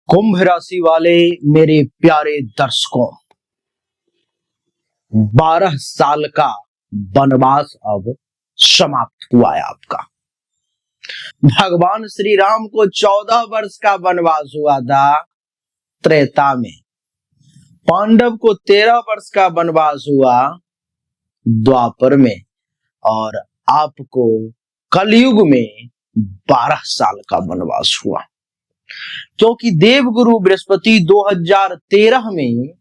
कुंभ राशि वाले मेरे प्यारे दर्शकों, 12 साल का वनवास अब समाप्त हुआ है आपका। भगवान श्री राम को 14 वर्ष का वनवास हुआ था त्रेता में, पांडव को 13 वर्ष का वनवास हुआ द्वापर में, और आपको कलयुग में 12 साल का वनवास हुआ। क्योंकि देवगुरु बृहस्पति 2013 में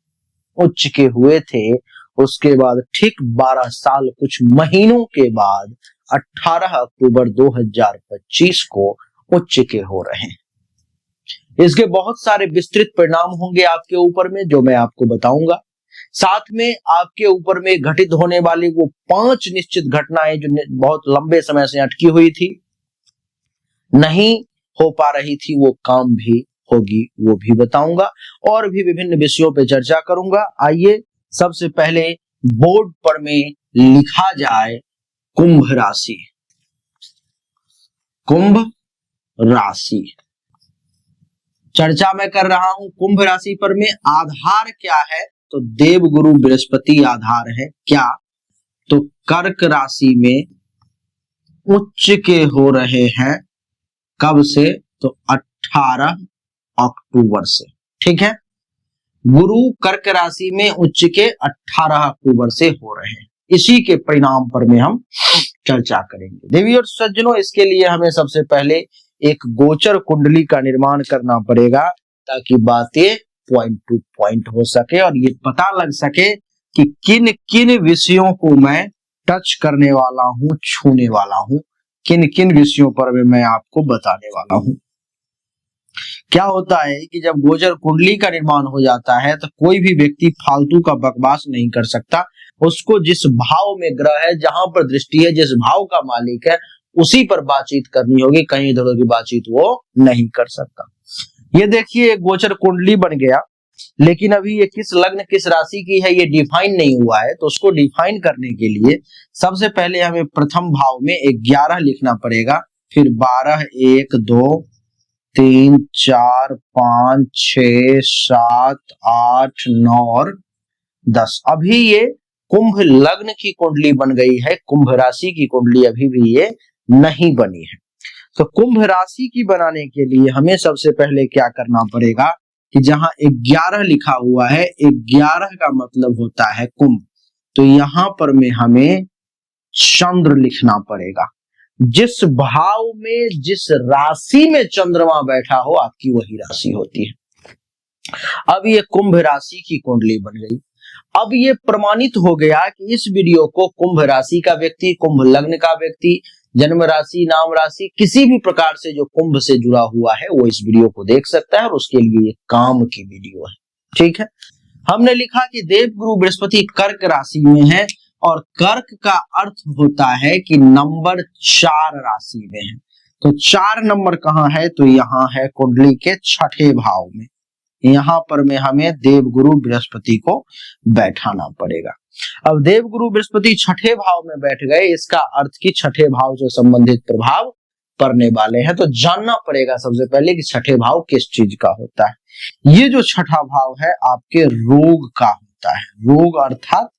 उच्च के हुए थे, उसके बाद ठीक 12 साल कुछ महीनों के बाद 18 अक्टूबर 2025 को उच्च के हो रहे हैं। इसके बहुत सारे विस्तृत परिणाम होंगे आपके ऊपर में, जो मैं आपको बताऊंगा। साथ में आपके ऊपर में घटित होने वाली वो 5 निश्चित घटनाएं जो बहुत लंबे समय से अटकी हुई थी, नहीं हो पा रही थी, वो काम भी होगी, वो भी बताऊंगा, और भी विभिन्न विषयों पे चर्चा करूंगा। आइए सबसे पहले बोर्ड पर में लिखा जाए कुंभ राशि। कुंभ राशि चर्चा मैं कर रहा हूं कुंभ राशि पर में। आधार क्या है? तो देवगुरु बृहस्पति आधार है। क्या? तो कर्क राशि में उच्च के हो रहे हैं। कब से? तो 18 अक्टूबर से। ठीक है, गुरु कर्क राशि में उच्च के 18 अक्टूबर से हो रहे हैं। इसी के परिणाम पर में हम चर्चा करेंगे। देवी और सज्जनों, इसके लिए हमें सबसे पहले एक गोचर कुंडली का निर्माण करना पड़ेगा, ताकि बातें पॉइंट टू पॉइंट हो सके और ये पता लग सके कि किन किन विषयों को मैं टच करने वाला हूं, छूने वाला हूं, किन किन विषयों पर मैं आपको बताने वाला हूं। क्या होता है कि जब गोचर कुंडली का निर्माण हो जाता है तो कोई भी व्यक्ति फालतू का बकवास नहीं कर सकता। उसको जिस भाव में ग्रह है, जहां पर दृष्टि है, जिस भाव का मालिक है, उसी पर बातचीत करनी होगी। कहीं इधर की बातचीत वो नहीं कर सकता। ये देखिए, गोचर कुंडली बन गया, लेकिन अभी ये किस लग्न किस राशि की है ये डिफाइन नहीं हुआ है। तो उसको डिफाइन करने के लिए सबसे पहले हमें प्रथम भाव में 11 लिखना पड़ेगा, फिर 12, 1, 2, 3, 4, 5, 6, 7, 8, 9 और 10। अभी ये कुंभ लग्न की कुंडली बन गई है, कुंभ राशि की कुंडली अभी भी ये नहीं बनी है। तो कुंभ राशि की बनाने के लिए हमें सबसे पहले क्या करना पड़ेगा कि जहां 11 लिखा हुआ है, 11 का मतलब होता है कुंभ, तो यहां पर में हमें चंद्र लिखना पड़ेगा। जिस भाव में, जिस राशि में चंद्रमा बैठा हो, आपकी वही राशि होती है। अब ये कुंभ राशि की कुंडली बन गई। अब ये प्रमाणित हो गया कि इस वीडियो को कुंभ राशि का व्यक्ति, कुंभ लग्न का व्यक्ति, जन्म राशि, नाम राशि, किसी भी प्रकार से जो कुंभ से जुड़ा हुआ है, वो इस वीडियो को देख सकता है, और उसके लिए ये काम की वीडियो है। ठीक है, हमने लिखा कि देवगुरु बृहस्पति कर्क राशि में है, और कर्क का अर्थ होता है कि नंबर 4 राशि में है। तो 4 नंबर कहाँ है? तो यहाँ है कुंडली के 6ठे भाव में। यहाँ पर में हमें देवगुरु बृहस्पति को बैठाना पड़ेगा। अब देवगुरु बृहस्पति 6ठे भाव में बैठ गए, इसका अर्थ की 6ठे भाव से संबंधित प्रभाव पड़ने वाले हैं। तो जानना पड़ेगा सबसे पहले कि 6ठे भाव किस चीज का होता है। ये जो 6ठा भाव है आपके रोग का होता है, रोग अर्थात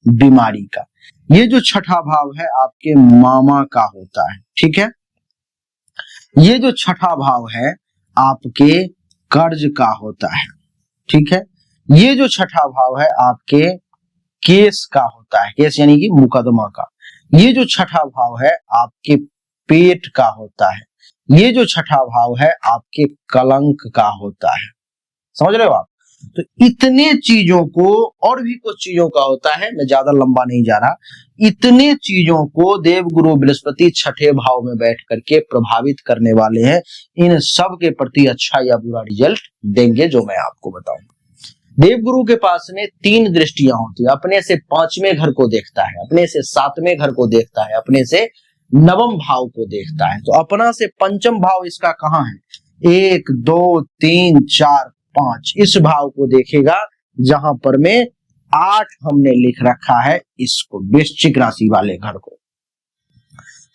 बीमारी का। ये जो 6ठा भाव है आपके मामा का होता है। ठीक है, ये जो 6ठा भाव है आपके कर्ज का होता है। ठीक है, ये जो 6ठा भाव है आपके केस का होता है, केस यानी कि मुकदमा का। ये जो 6ठा भाव है आपके पेट का होता है। ये जो 6ठा भाव है आपके कलंक का होता है। समझ रहे हो आप? तो इतने चीजों को, और भी कुछ चीजों का होता है, मैं ज्यादा लंबा नहीं जा रहा, इतने चीजों को देवगुरु बृहस्पति 6ठे भाव में बैठ करके प्रभावित करने वाले हैं। इन सब के प्रति अच्छा या बुरा रिजल्ट देंगे, जो मैं आपको बताऊंगा। देवगुरु के पास में 3 दृष्टियां होती है। अपने से 5वें घर को देखता है, अपने से 7वें घर को देखता है, अपने से 9वें भाव को देखता है। तो अपना से 5वां भाव इसका कहाँ है? 1, 2, 3, 4, 5 इस भाव को देखेगा, जहां पर में 8 हमने लिख रखा है इसको, वृश्चिक राशि वाले घर को।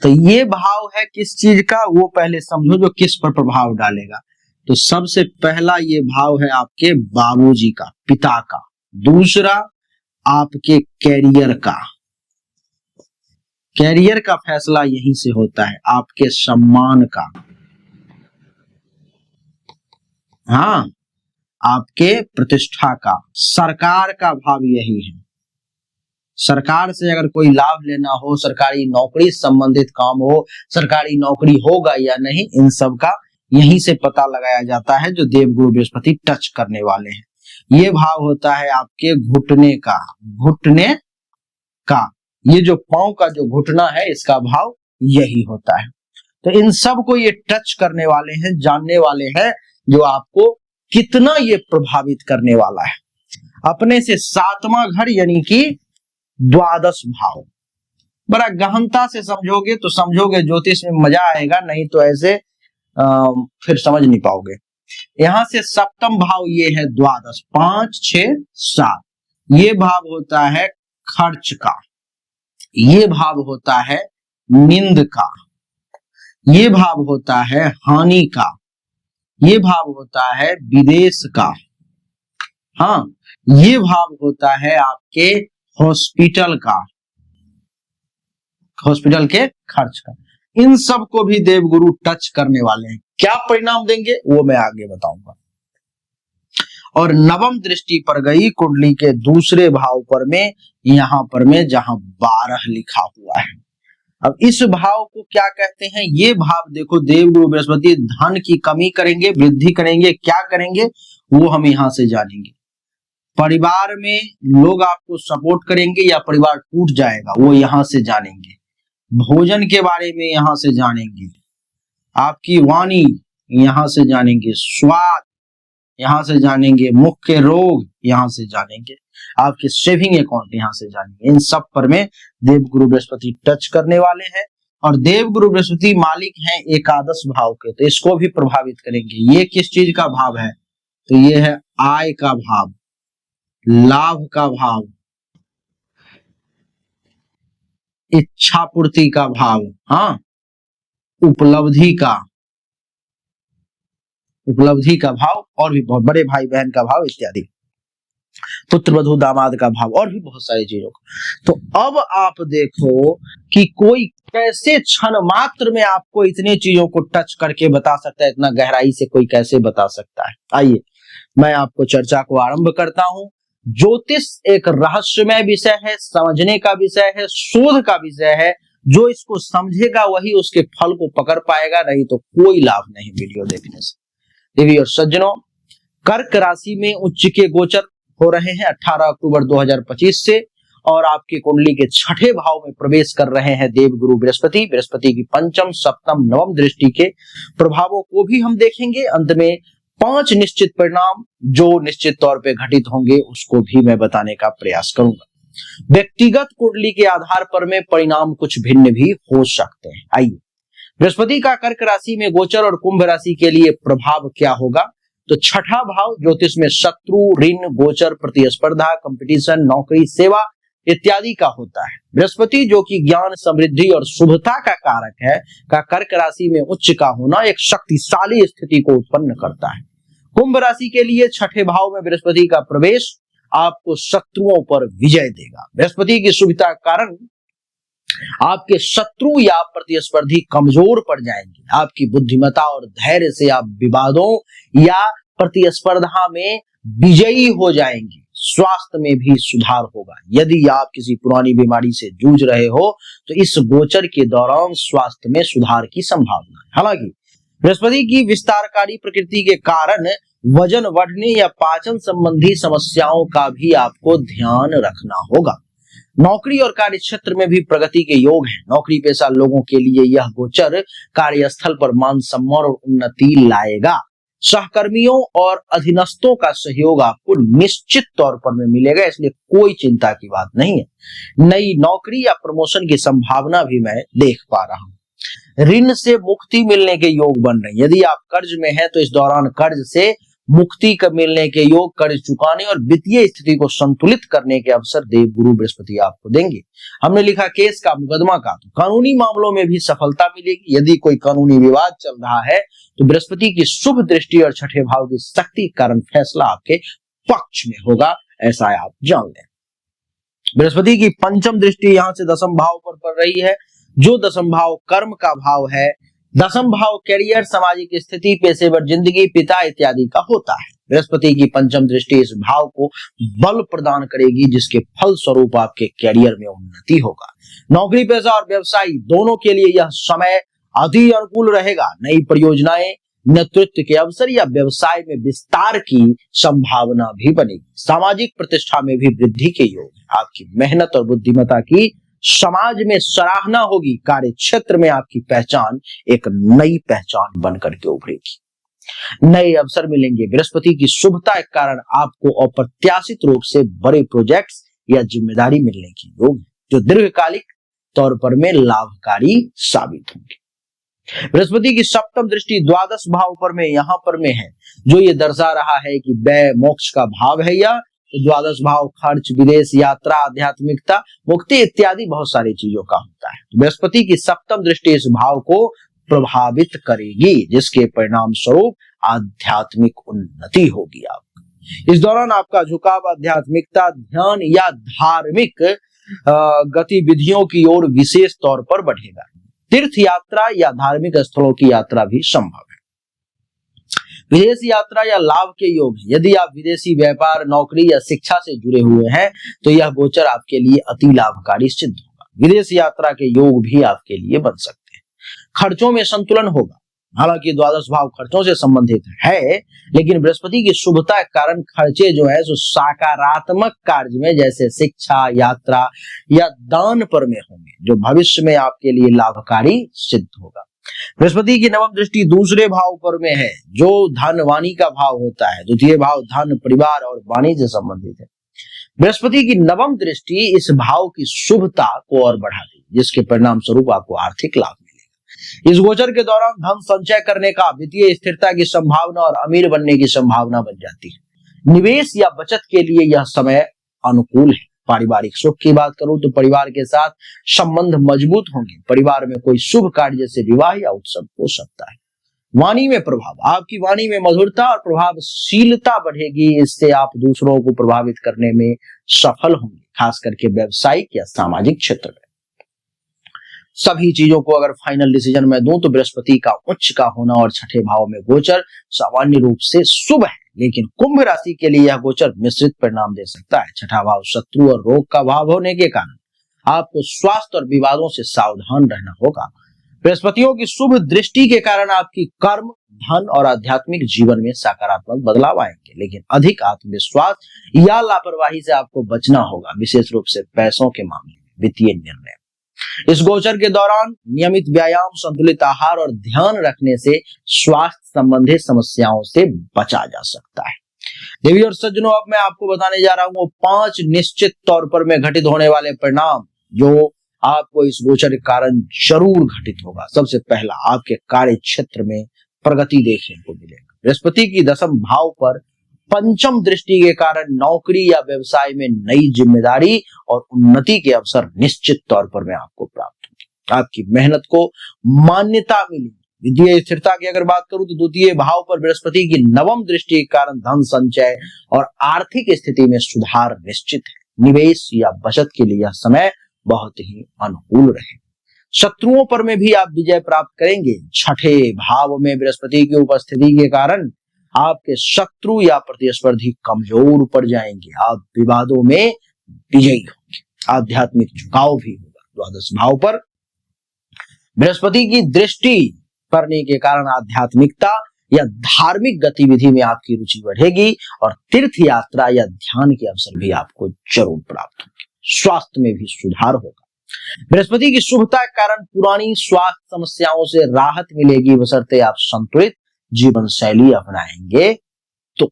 तो ये भाव है किस चीज का, वो पहले समझो, जो किस पर प्रभाव डालेगा। तो सबसे पहला ये भाव है आपके बाबूजी का, पिता का। दूसरा आपके कैरियर का, कैरियर का फैसला यहीं से होता है। आपके सम्मान का, हाँ, आपके प्रतिष्ठा का। सरकार का भाव यही है। सरकार से अगर कोई लाभ लेना हो, सरकारी नौकरी संबंधित काम हो, सरकारी नौकरी होगा या नहीं, इन सब का यहीं से पता लगाया जाता है, जो देवगुरु बृहस्पति टच करने वाले हैं। ये भाव होता है आपके घुटने का, घुटने का, ये जो पांव का जो घुटना है, इसका भाव यही होता है। तो इन सब को ये टच करने वाले हैं, जानने वाले हैं, जो आपको कितना ये प्रभावित करने वाला है। अपने से 7वां घर यानी कि द्वादश भाव। बड़ा गहनता से समझोगे तो समझोगे, ज्योतिष में मजा आएगा, नहीं तो ऐसे फिर समझ नहीं पाओगे। यहां से सप्तम भाव ये है द्वादश, 5, 6, 7। ये भाव होता है खर्च का, ये भाव होता है निंद का, ये भाव होता है हानि का, ये भाव होता है विदेश का, हाँ, ये भाव होता है आपके हॉस्पिटल का, हॉस्पिटल के खर्च का। इन सब को भी देवगुरु टच करने वाले हैं। क्या परिणाम देंगे वो मैं आगे बताऊंगा। और नवम दृष्टि पर गई कुंडली के दूसरे भाव पर में, यहां पर में जहां 12 लिखा हुआ है। अब इस भाव को क्या कहते हैं? ये भाव देखो, देवगुरु बृहस्पति धन की कमी करेंगे, वृद्धि करेंगे, क्या करेंगे वो हम यहां से जानेंगे। परिवार में लोग आपको सपोर्ट करेंगे या परिवार टूट जाएगा, वो यहां से जानेंगे। भोजन के बारे में यहां से जानेंगे, आपकी वाणी यहां से जानेंगे, स्वाद यहां से जानेंगे, मुख्य रोग यहां से जानेंगे, आपके सेविंग अकाउंट यहां से जानेंगे। इन सब पर में देवगुरु बृहस्पति टच करने वाले हैं। और देवगुरु बृहस्पति मालिक हैं एकादश भाव के, तो इसको भी प्रभावित करेंगे। ये किस चीज का भाव है? तो ये है आय का भाव, लाभ का भाव, इच्छा पूर्ति का भाव, हाँ, उपलब्धि का भाव, और भी बहुत बड़े भाई बहन का भाव इत्यादि, पुत्र वधू दामाद का भाव, और भी बहुत सारी चीजों का। तो अब आप देखो कि कोई कैसे क्षण मात्र में आपको इतने चीजों को टच करके बता सकता है, इतना गहराई से कोई कैसे बता सकता है। आइए मैं आपको चर्चा को आरंभ करता हूं। ज्योतिष एक रहस्यमय विषय है, समझने का विषय है, शोध का विषय है। जो इसको समझेगा वही उसके फल को पकड़ पाएगा, नहीं तो कोई लाभ नहीं वीडियो देखने से। देवी और सज्जनों, कर्क राशि में उच्च के गोचर हो रहे हैं 18 अक्टूबर 2025 से, और आपकी कुंडली के 6ठे भाव में प्रवेश कर रहे हैं देवगुरु बृहस्पति। बृहस्पति की पंचम, सप्तम, नवम दृष्टि के प्रभावों को भी हम देखेंगे। अंत में 5 निश्चित परिणाम जो निश्चित तौर पे घटित होंगे उसको भी मैं बताने का प्रयास करूंगा। व्यक्तिगत कुंडली के आधार पर में परिणाम कुछ भिन्न भी हो सकते हैं। आइए, बृहस्पति का कर्क राशि में गोचर और कुंभ राशि के लिए प्रभाव क्या होगा? तो 6ठा भाव ज्योतिष में शत्रु, ऋण, गोचर, प्रतिस्पर्धा, कंपटीशन, नौकरी, सेवा इत्यादि का होता है। बृहस्पति जो कि ज्ञान, समृद्धि और शुभता का कारक है, का कर्क राशि में उच्च का होना एक शक्तिशाली स्थिति को उत्पन्न करता है। कुंभ राशि के लिए 6ठे भाव में बृहस्पति का प्रवेश आपको शत्रुओं पर विजय देगा। बृहस्पति की शुभता के कारण आपके शत्रु या प्रतिस्पर्धी कमजोर पड़ जाएंगे। आपकी बुद्धिमत्ता और धैर्य से आप विवादों या प्रतिस्पर्धा में विजयी हो जाएंगे। स्वास्थ्य में भी सुधार होगा। यदि आप किसी पुरानी बीमारी से जूझ रहे हो तो इस गोचर के दौरान स्वास्थ्य में सुधार की संभावना है। हालांकि बृहस्पति की विस्तारकारी प्रकृति के कारण वजन बढ़ने या पाचन संबंधी समस्याओं का भी आपको ध्यान रखना होगा। नौकरी और कार्य क्षेत्र में भी प्रगति के योग हैं। नौकरी पेशा लोगों के लिए यह गोचर कार्यस्थल पर मान सम्मान और उन्नति लाएगा। सहकर्मियों और अधीनस्थों का सहयोग आपको निश्चित तौर पर में मिलेगा, इसलिए कोई चिंता की बात नहीं है। नई नौकरी या प्रमोशन की संभावना भी मैं देख पा रहा हूं। ऋण से मुक्ति मिलने के योग बन रहे हैं। यदि आप कर्ज में हैं तो इस दौरान कर्ज से मुक्ति का मिलने के योग, कर्ज चुकाने और वित्तीय स्थिति को संतुलित करने के अवसर देव गुरु बृहस्पति आपको देंगे। हमने लिखा केस का, मुकदमा का, तो कानूनी मामलों में भी सफलता मिलेगी। यदि कोई कानूनी विवाद चल रहा है तो बृहस्पति की शुभ दृष्टि और छठे भाव की शक्ति के कारण फैसला आपके पक्ष में होगा, ऐसा आप जान लें। बृहस्पति की पंचम दृष्टि यहां से दसम भाव पर पड़ रही है, जो दसम भाव कर्म का भाव है। दसम भाव कैरियर, सामाजिक स्थिति, पेशेवर जिंदगी, पिता इत्यादि का होता है। बृहस्पति की पंचम दृष्टि इस भाव को बल प्रदान करेगी, जिसके फल स्वरूप आपके कैरियर में उन्नति होगा। नौकरी पेशा और व्यवसाय दोनों के लिए यह समय अति अनुकूल रहेगा। नई परियोजनाएं, नेतृत्व के अवसर या व्यवसाय में विस्तार की संभावना भी बनेगी। सामाजिक प्रतिष्ठा में भी वृद्धि के योग है। आपकी मेहनत और बुद्धिमत्ता की समाज में सराहना होगी। कार्य क्षेत्र में आपकी पहचान एक नई पहचान बनकर के उभरेगी। नए अवसर मिलेंगे। बृहस्पति की शुभता के कारण आपको अप्रत्याशित रूप से बड़े प्रोजेक्ट्स या जिम्मेदारी मिलने की योग है, जो दीर्घकालिक तौर पर में लाभकारी साबित होंगे। बृहस्पति की सप्तम दृष्टि द्वादश भाव पर में यहां पर में है, जो ये दर्शा रहा है कि व्यय मोक्ष का भाव है। या द्वादश भाव खर्च, विदेश यात्रा, आध्यात्मिकता, मुक्ति इत्यादि बहुत सारी चीजों का होता है। बृहस्पति की सप्तम दृष्टि इस भाव को प्रभावित करेगी, जिसके परिणाम स्वरूप आध्यात्मिक उन्नति होगी। आप इस दौरान आपका झुकाव आध्यात्मिकता, ध्यान या धार्मिक गतिविधियों की ओर विशेष तौर पर बढ़ेगा। तीर्थ यात्रा या धार्मिक स्थलों की यात्रा भी संभव है। विदेश यात्रा या लाभ के योग, यदि आप विदेशी व्यापार, नौकरी या शिक्षा से जुड़े हुए हैं तो यह गोचर आपके लिए अति लाभकारी सिद्ध होगा। विदेश यात्रा के योग भी आपके लिए बन सकते हैं। खर्चों में संतुलन होगा। हालांकि द्वादश भाव खर्चों से संबंधित है, लेकिन बृहस्पति की शुभता के कारण खर्चे जो है सो सकारात्मक कार्य में, जैसे शिक्षा, यात्रा या दान पर में होंगे, जो भविष्य में आपके लिए लाभकारी सिद्ध होगा। बृहस्पति की नवम दृष्टि दूसरे भाव पर में है, जो धन वाणी का भाव होता है। द्वितीय भाव धन, परिवार और वाणी से संबंधित है। बृहस्पति की नवम दृष्टि इस भाव की शुभता को और बढ़ा देगी, जिसके परिणाम स्वरूप आपको आर्थिक लाभ मिलेगा। इस गोचर के दौरान धन संचय करने का, वित्तीय स्थिरता की संभावना और अमीर बनने की संभावना बन जाती है। निवेश या बचत के लिए यह समय अनुकूल है। पारिवारिक सुख की बात करूं तो परिवार के साथ संबंध मजबूत होंगे। परिवार में कोई शुभ कार्य जैसे विवाह या उत्सव हो सकता है। वाणी में प्रभाव, आपकी वाणी में मधुरता और प्रभावशीलता बढ़ेगी। इससे आप दूसरों को प्रभावित करने में सफल होंगे, खास करके व्यावसायिक या सामाजिक क्षेत्र में। सभी चीजों को अगर फाइनल डिसीजन में दूं तो बृहस्पति का उच्च का होना और छठे भाव में गोचर सामान्य रूप से शुभ है, लेकिन कुंभ राशि के लिए यह गोचर मिश्रित परिणाम दे सकता है। छठा भाव शत्रु और रोग का भाव होने के कारण आपको स्वास्थ्य और विवादों से सावधान रहना होगा। बृहस्पतियों की शुभ दृष्टि के कारण आपकी कर्म, धन और आध्यात्मिक जीवन में सकारात्मक बदलाव आएंगे, लेकिन अधिक आत्मविश्वास या लापरवाही से आपको बचना होगा, विशेष रूप से पैसों के मामले में, वित्तीय निर्णय। इस गोचर के दौरान नियमित व्यायाम, संतुलित आहार और ध्यान रखने से स्वास्थ्य संबंधी समस्याओं से बचा जा सकता है। देवी और सज्जनों, अब मैं आपको बताने जा रहा हूं 5 निश्चित तौर पर में घटित होने वाले परिणाम, जो आपको इस गोचर के कारण जरूर घटित होगा। सबसे पहला, आपके कार्य क्षेत्र में प्रगति देखने को मिलेगा। बृहस्पति की दसम भाव पर पंचम दृष्टि के कारण नौकरी या व्यवसाय में नई जिम्मेदारी और उन्नति के अवसर निश्चित तौर पर में आपको प्राप्त होंगे। आपकी मेहनत को मान्यता मिलेगी। वित्तीय स्थिरता की अगर बात करूं तो द्वितीय भाव पर बृहस्पति की नवम दृष्टि के कारण धन संचय और आर्थिक स्थिति में सुधार निश्चित है। निवेश या बचत के लिए यह समय बहुत ही अनुकूल रहे। शत्रुओं पर में भी आप विजय प्राप्त करेंगे। छठे भाव में बृहस्पति की उपस्थिति के कारण आपके शत्रु या प्रतिस्पर्धी कमजोर पड़ जाएंगे। आप विवादों में विजयी होंगे। आध्यात्मिक झुकाव भी होगा। द्वादश भाव पर बृहस्पति की दृष्टि पड़ने के कारण आध्यात्मिकता या धार्मिक गतिविधि में आपकी रुचि बढ़ेगी और तीर्थ यात्रा या ध्यान के अवसर भी आपको जरूर प्राप्त होंगे। स्वास्थ्य में भी सुधार होगा। बृहस्पति की शुभता के कारण पुरानी स्वास्थ्य समस्याओं से राहत मिलेगी, बशर्ते आप संतुलित जीवन शैली अपनाएंगे तो।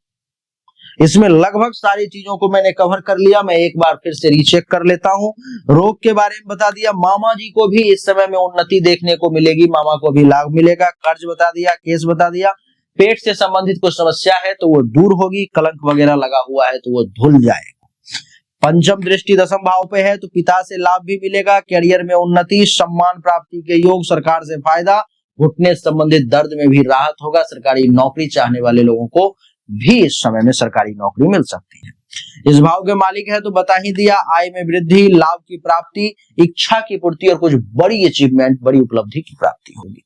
इसमें लगभग सारी चीजों को मैंने कवर कर लिया। मैं एक बार फिर से रीचेक कर लेता हूं। रोग के बारे में बता दिया। मामा जी को भी इस समय में उन्नति देखने को मिलेगी, मामा को भी लाभ मिलेगा। कर्ज बता दिया, केस बता दिया, पेट से संबंधित कोई समस्या है तो वो दूर होगी, कलंक वगैरह लगा हुआ है तो वो धुल जाएगा। पंचम दृष्टि दशम भाव पे है तो पिता से लाभ भी मिलेगा, करियर में उन्नति, सम्मान प्राप्ति के योग, सरकार से फायदा, घुटने संबंधित दर्द में भी राहत होगा। सरकारी नौकरी चाहने वाले लोगों को भी इस समय में सरकारी नौकरी मिल सकती है। इस भाव के मालिक है तो बता ही दिया, आय में वृद्धि, लाभ की प्राप्ति, इच्छा की पूर्ति और कुछ बड़ी अचीवमेंट, बड़ी उपलब्धि की प्राप्ति होगी।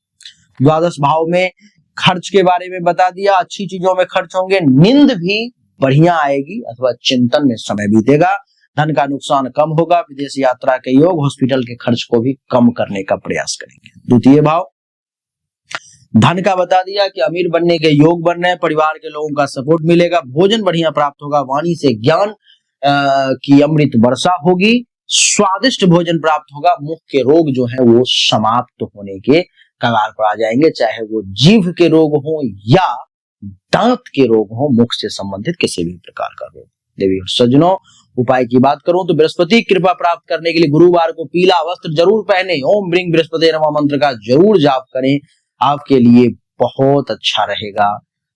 द्वादश भाव में खर्च के बारे में बता दिया, अच्छी चीजों में खर्च होंगे, नींद भी बढ़िया आएगी अथवा चिंतन में समय बीतेगा, धन का नुकसान कम होगा, विदेश यात्रा के योग, हॉस्पिटल के खर्च को भी कम करने का प्रयास करेंगे। द्वितीय भाव धन का बता दिया कि अमीर बनने के योग बन रहे हैं, परिवार के लोगों का सपोर्ट मिलेगा, भोजन बढ़िया प्राप्त होगा, वाणी से ज्ञान की अमृत वर्षा होगी, स्वादिष्ट भोजन प्राप्त होगा, मुख के रोग जो है वो समाप्त होने के कगार पर आ जाएंगे, चाहे वो जीभ के रोग हो या दांत के रोग हो, मुख से संबंधित किसी भी प्रकार का रोग। देवी और सज्जनों, उपाय की बात करूं तो बृहस्पति कृपा प्राप्त करने के लिए गुरुवार को पीला वस्त्र जरूर पहने, ओम ब्रिंग बृहस्पति नमः मंत्र का जरूर जाप करें, आपके लिए बहुत अच्छा रहेगा।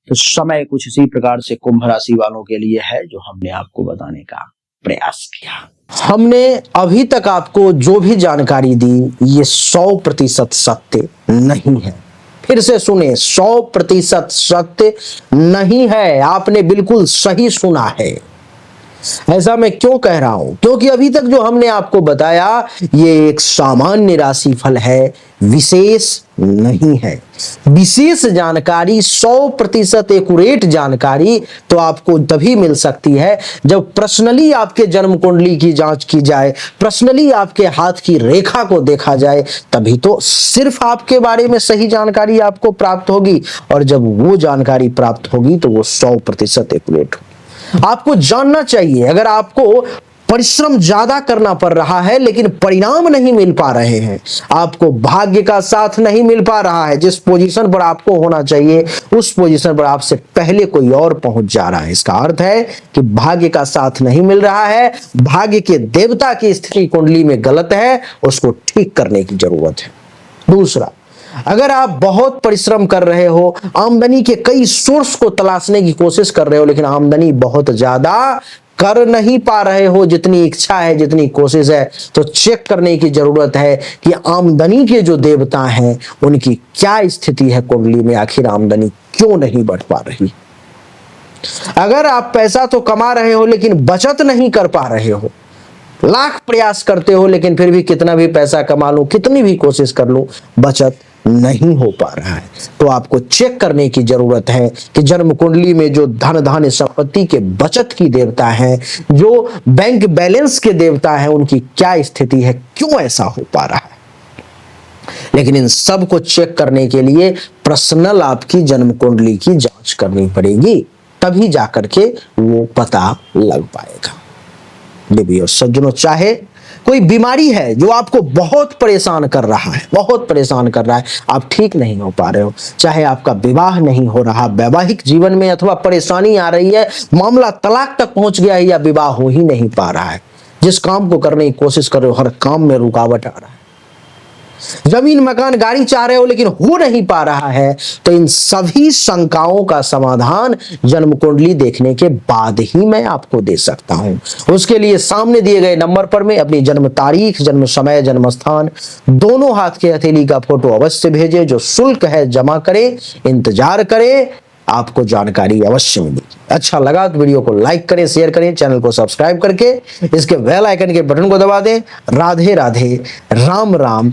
तो समय कुछ इसी प्रकार से कुंभ राशि वालों के लिए है जो हमने आपको बताने का प्रयास किया। हमने अभी तक आपको जो भी जानकारी दी ये 100% सत्य नहीं है। फिर से सुने, 100% सत्य नहीं है, आपने बिल्कुल सही सुना है। ऐसा मैं क्यों कह रहा हूं? क्योंकि अभी तक जो हमने आपको बताया ये एक सामान्य राशि फल है, विशेष नहीं है। विशेष जानकारी, 100% एक्यूरेट जानकारी तो आपको तभी मिल सकती है जब पर्सनली आपके जन्म कुंडली की जांच की जाए, पर्सनली आपके हाथ की रेखा को देखा जाए, तभी तो सिर्फ आपके बारे में सही जानकारी आपको प्राप्त होगी। और जब वो जानकारी प्राप्त होगी तो वो 100% एक्यूरेट होगी। आपको जानना चाहिए, अगर आपको परिश्रम ज्यादा करना पड़ रहा है लेकिन परिणाम नहीं मिल पा रहे हैं, आपको भाग्य का साथ नहीं मिल पा रहा है, जिस पोजीशन पर आपको होना चाहिए उस पोजीशन पर आपसे पहले कोई और पहुंच जा रहा है, इसका अर्थ है कि भाग्य का साथ नहीं मिल रहा है, भाग्य के देवता की स्थिति कुंडली में गलत है, उसको ठीक करने की जरूरत है। दूसरा, अगर आप बहुत परिश्रम कर रहे हो, आमदनी के कई सोर्स को तलाशने की कोशिश कर रहे हो लेकिन आमदनी बहुत ज्यादा कर नहीं पा रहे हो जितनी इच्छा है, जितनी कोशिश है, तो चेक करने की जरूरत है कि आमदनी के जो देवता हैं उनकी क्या स्थिति है कुंडली में, आखिर आमदनी क्यों नहीं बढ़ पा रही। अगर आप पैसा तो कमा रहे हो लेकिन बचत नहीं कर पा रहे हो, लाख प्रयास करते हो लेकिन फिर भी कितना भी पैसा कमा लूं, कितनी भी कोशिश कर लूं, बचत नहीं हो पा रहा है, तो आपको चेक करने की जरूरत है कि जन्म कुंडली में जो धन धान्य संपत्ति के बचत की देवता है, जो बैंक बैलेंस के देवता है, उनकी क्या स्थिति है, क्यों ऐसा हो पा रहा है। लेकिन इन सब को चेक करने के लिए पर्सनल आपकी जन्म कुंडली की जांच करनी पड़ेगी, तभी जाकर के वो पता लग पाएगा। देवी और सज्जनों, चाहे कोई बीमारी है जो आपको बहुत परेशान कर रहा है, बहुत परेशान कर रहा है, आप ठीक नहीं हो पा रहे हो, चाहे आपका विवाह नहीं हो रहा, वैवाहिक जीवन में अथवा परेशानी आ रही है, मामला तलाक तक पहुंच गया है या विवाह हो ही नहीं पा रहा है, जिस काम को करने की कोशिश कर रहे हो हर काम में रुकावट आ रहा है, जमीन मकान गाड़ी चाह रहे हो लेकिन हो नहीं पा रहा है, तो इन सभी शंकाओं का समाधान जन्म कुंडली देखने के बाद ही मैं आपको दे सकता हूं। उसके लिए सामने दिए गए नंबर पर मैं अपनी जन्म तारीख, जन्म समय, जन्म स्थान दोनों हाथ के हथेली का फोटो अवश्य भेजें, जो शुल्क है जमा करें, इंतजार करें, आपको जानकारी अवश्य मिलेगी। अच्छा लगा तो वीडियो को लाइक करें, शेयर करें, चैनल को सब्सक्राइब करके इसके बेल आइकन के बटन को दबा दें। राधे राधे, राम राम।